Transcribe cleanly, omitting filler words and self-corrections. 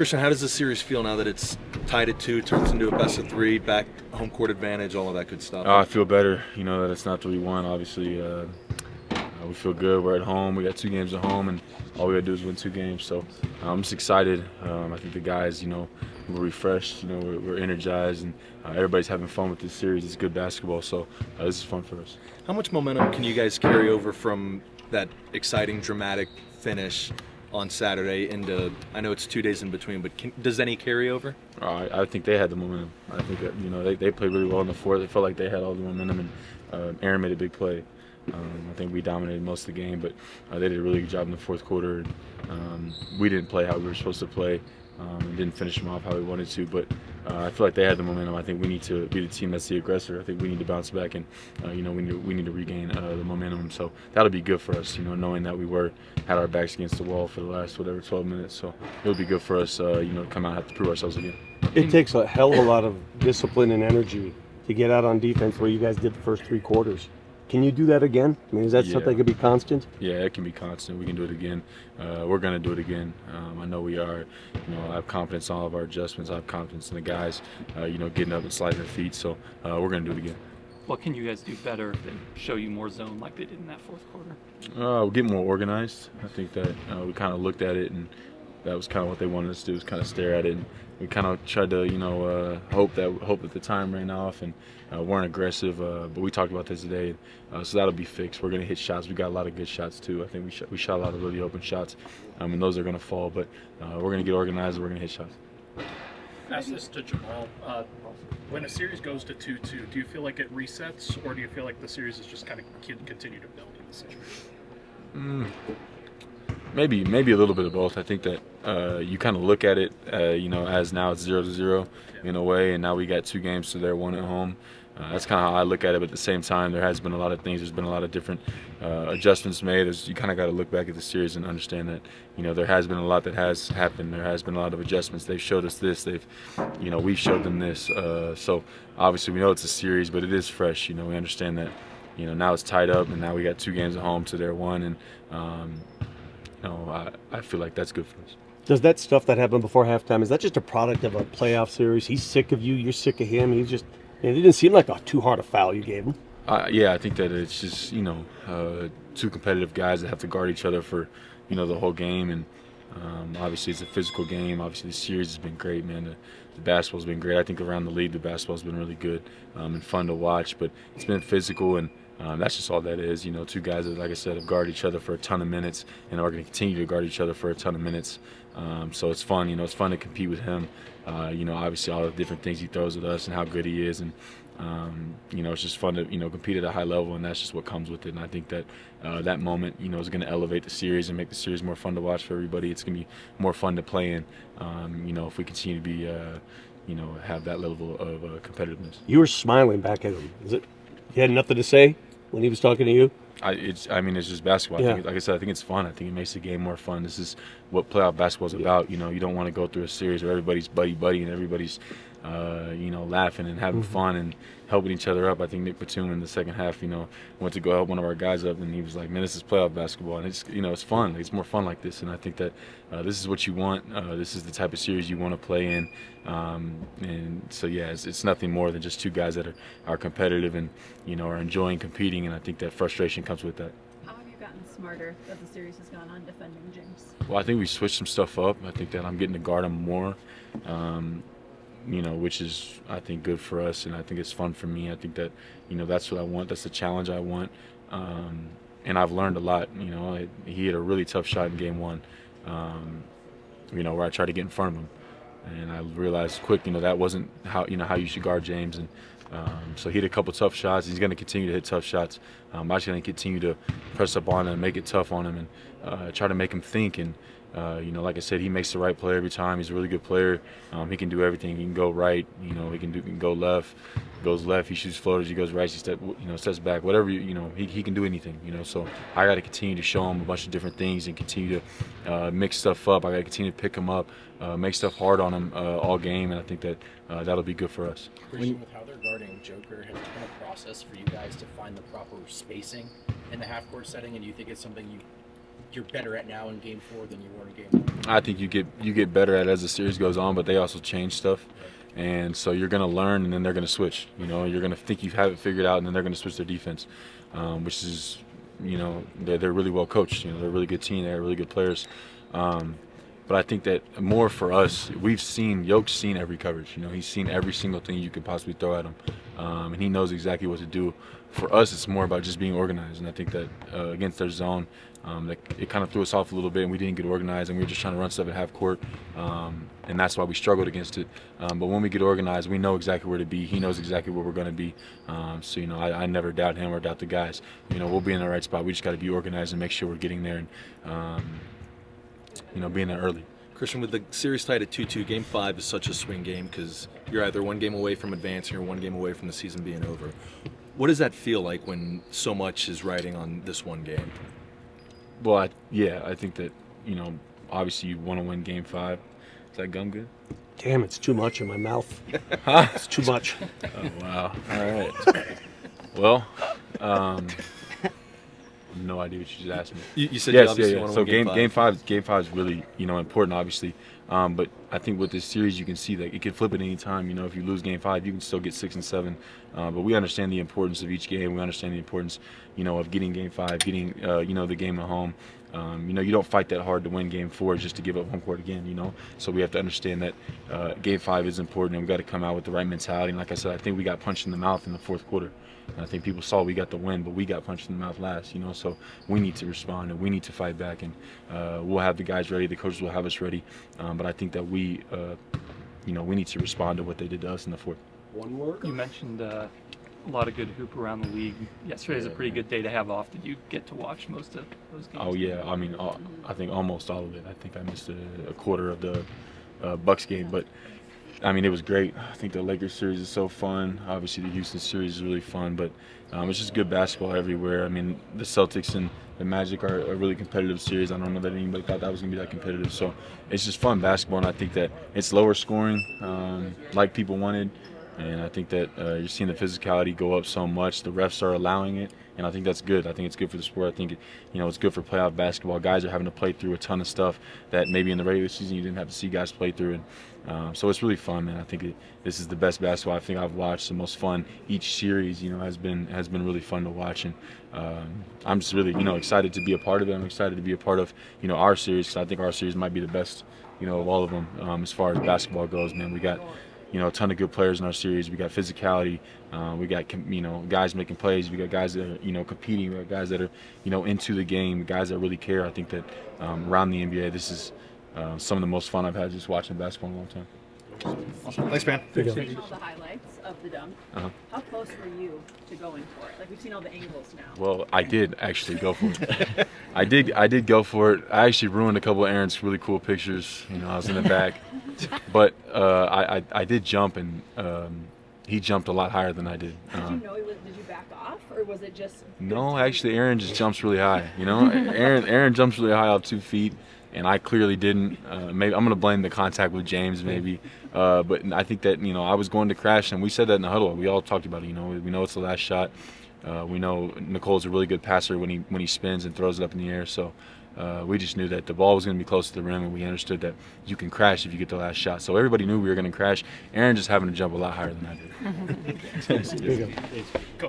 Christian, how does this series feel now that it's tied at 2, turns into a best of 3, back home court advantage, all of that good stuff? I feel better, that it's not 3-1. Obviously, we feel good. We're at home. We got 2 games at home, and all we got to do is win 2 games. So I'm just excited. I think the guys, we're refreshed. We're energized, and everybody's having fun with this series. It's good basketball, so this is fun for us. How much momentum can you guys carry over from that exciting, dramatic finish on Saturday into, I know it's 2 days in between, but does any carry over? I think they had the momentum. I think that, they played really well in the fourth. They felt like they had all the momentum, and Aaron made a big play. I think we dominated most of the game, but they did a really good job in the fourth quarter. We didn't play how we were supposed to play, and didn't finish them off how we wanted to, but I feel like they had the momentum. I think we need to be the team that's the aggressor. I think we need to bounce back, and we need to regain the momentum. So that'll be good for us, knowing that we had our backs against the wall for the last 12 minutes. So it'll be good for us, to come out and have to prove ourselves again. It takes a hell of a lot of discipline and energy to get out on defense where you guys did the first 3 quarters. Can you do that again? I mean, is that something that could be constant? Yeah, it can be constant. We can do it again. We're going to do it again. I know we are. I have confidence in all of our adjustments. I have confidence in the guys, getting up and sliding their feet. So we're going to do it again. What can you guys do better than show you more zone like they did in that fourth quarter? We're getting more organized. I think that we kind of looked at it, and that was kind of what they wanted us to do, was kind of stare at it. And we kind of tried to, hope that the time ran off and weren't aggressive. But we talked about this today, so that'll be fixed. We're going to hit shots. We got a lot of good shots too. I think we shot a lot of really open shots, and those are going to fall. But we're going to get organized, and we're going to hit shots. Ask this to Jamal. When a series goes to 2-2, do you feel like it resets, or do you feel like the series is just kind of continue to build in the situation? Maybe a little bit of both. I think that you kind of look at it, as now it's 0-0 in a way, and now we got 2 games to their 1 at home. That's kind of how I look at it. But at the same time, there has been a lot of things. There's been a lot of different adjustments made. You kind of got to look back at the series and understand that there has been a lot that has happened. There has been a lot of adjustments. They've showed us this. We've showed them this. So obviously we know it's a series, but it is fresh. We understand that now it's tied up, and now we got 2 games at home to their 1, and I feel like that's good for us. Does that stuff that happened before halftime, is that just a product of a playoff series? He's sick of you, you're sick of him. It didn't seem like too hard a foul you gave him. Yeah, I think that it's just, 2 competitive guys that have to guard each other for, the whole game. And obviously it's a physical game. Obviously the series has been great, man. The basketball's been great. I think around the league the basketball's been really good and fun to watch. But it's been physical, and that's just all that is. 2 guys that, like I said, have guarded each other for a ton of minutes and are going to continue to guard each other for a ton of minutes. So it's fun. It's fun to compete with him. Obviously all the different things he throws at us and how good he is. And, it's just fun to, compete at a high level, and that's just what comes with it. And I think that that moment, is going to elevate the series and make the series more fun to watch for everybody. It's going to be more fun to play in, if we continue to be, have that level of competitiveness. You were smiling back at him. You had nothing to say when he was talking to you? It's just basketball. Yeah. I think, like I said, I think it's fun. I think it makes the game more fun. This is what playoff basketball is about. You don't want to go through a series where everybody's buddy and everybody's, laughing and having fun and helping each other up. I think Nick Batum in the second half, went to go help one of our guys up, and he was like, "Man, this is playoff basketball, and it's, it's fun. It's more fun like this." And I think that this is what you want. This is the type of series you want to play in. And so, yeah, it's nothing more than just 2 guys that are competitive and, are enjoying competing. And I think that frustration comes with that. How have you gotten smarter as the series has gone on defending James? Well, I think we switched some stuff up. I think that I'm getting to guard him more, which is, I think, good for us, and I think it's fun for me. I think that, that's what I want. That's the challenge I want. And I've learned a lot. He had a really tough shot in game 1, where I tried to get in front of him. And I realized quick, that wasn't how you should guard James. And so he hit a couple tough shots. He's going to continue to hit tough shots. I'm actually going to continue to press up on him and make it tough on him, and try to make him think. And like I said, he makes the right play every time. He's a really good player. He can do everything. He can go right. He can go left. Goes left. He shoots floaters. He goes right. He steps back. Whatever. He can do anything. So I got to continue to show him a bunch of different things and continue to mix stuff up. I got to continue to pick him up, make stuff hard on him all game, and I think that that'll be good for us. Christian, with how they're guarding Joker, has it been a process for you guys to find the proper spacing in the half-court setting, and do you think it's something you you're better at now in Game 4 than you were in Game 1? I think you get better at it as the series goes on, but they also change stuff. And so you're going to learn, and then they're going to switch. You know, you're going to think you have it figured out, and then they're going to switch their defense, which is, you know, they're really well coached. You know, they're a really good team. They're really good players. But I think that more for us, Jokic's seen every coverage. You know, he's seen every single thing you could possibly throw at him, and he knows exactly what to do. For us, it's more about just being organized, and I think that against their zone, that it kind of threw us off a little bit, and we didn't get organized, and we were just trying to run stuff at half court, and that's why we struggled against it. But when we get organized, we know exactly where to be. He knows exactly where we're going to be. So, you know, I never doubt him or doubt the guys. You know, we'll be in the right spot. We just got to be organized and make sure we're getting there and, you know, being there early. Christian, with the series tied at 2-2, Game 5 is such a swing game because you're either one game away from advancing or one game away from the season being over. What does that feel like when so much is riding on this one game? Well, I think that, you know, obviously you want to win Game 5. Is that gum good? Damn, it's too much in my mouth. Huh? It's too much. Oh, wow. All right. Well, no idea what you just asked me. You said you obviously want to So win Game 5 is really, you know, important, obviously. But I think with this series, you can see that it can flip at any time. You know, if you lose Game 5, you can still get 6 and 7. But we understand the importance of each game. We understand the importance, you know, of getting Game 5, getting, you know, the game at home. You know, you don't fight that hard to win Game 4 just to give up home court again, you know. So we have to understand that Game 5 is important, and we've got to come out with the right mentality. And like I said, I think we got punched in the mouth in the fourth quarter. And I think people saw we got the win, but we got punched in the mouth last, you know. So we need to respond, and we need to fight back. And we'll have the guys ready. The coaches will have us ready. But I think that we, you know, we need to respond to what they did to us in the fourth. One word. You mentioned a lot of good hoop around the league. Yesterday's a pretty good day to have off. Did you get to watch most of those games? Oh, yeah. I mean, I think almost all of it. I think I missed a quarter of the Bucks game. But, I mean, it was great. I think the Lakers series is so fun. Obviously, the Houston series is really fun. But it's just good basketball everywhere. I mean, the Celtics and the Magic are a really competitive series. I don't know that anybody thought that was going to be that competitive. So it's just fun basketball, and I think that it's lower scoring like people wanted. And I think that you're seeing the physicality go up so much. The refs are allowing it, and I think that's good. I think it's good for the sport. I think, you know, it's good for playoff basketball. Guys are having to play through a ton of stuff that maybe in the regular season you didn't have to see guys play through. And so it's really fun, man. I think this is the best basketball I think I've watched. The most fun. Each series, you know, has been really fun to watch. And I'm just really, you know, excited to be a part of it. I'm excited to be a part of, you know, our series, because I think our series might be the best, you know, of all of them as far as basketball goes, man. We got, you know, a ton of good players in our series. We got physicality. We got, you know, guys making plays. We got guys that are, you know, competing. We got guys that are, you know, into the game, guys that really care. I think that around the NBA, this is some of the most fun I've had just watching basketball in a long time. Thanks, man. We've seen all the highlights of the dunk. Uh-huh. How close were you to going for it? Like, we've seen all the angles now. Well, I did actually go for it. I did go for it. I actually ruined a couple of Aaron's really cool pictures. You know, I was in the back. But I did jump, and he jumped a lot higher than I did. Did you know did you back off, or was it just? No, actually, Aaron just jumps really high. You know, Aaron jumps really high off 2 feet, and I clearly didn't. Maybe I'm gonna blame the contact with James, maybe. But I think that, you know, I was going to crash, and we said that in the huddle. We all talked about it. You know, we know it's the last shot. We know Nikola's a really good passer when he spins and throws it up in the air. So we just knew that the ball was going to be close to the rim, and we understood that you can crash if you get the last shot. So everybody knew we were going to crash. Aaron just having to jump a lot higher than I did. There you go.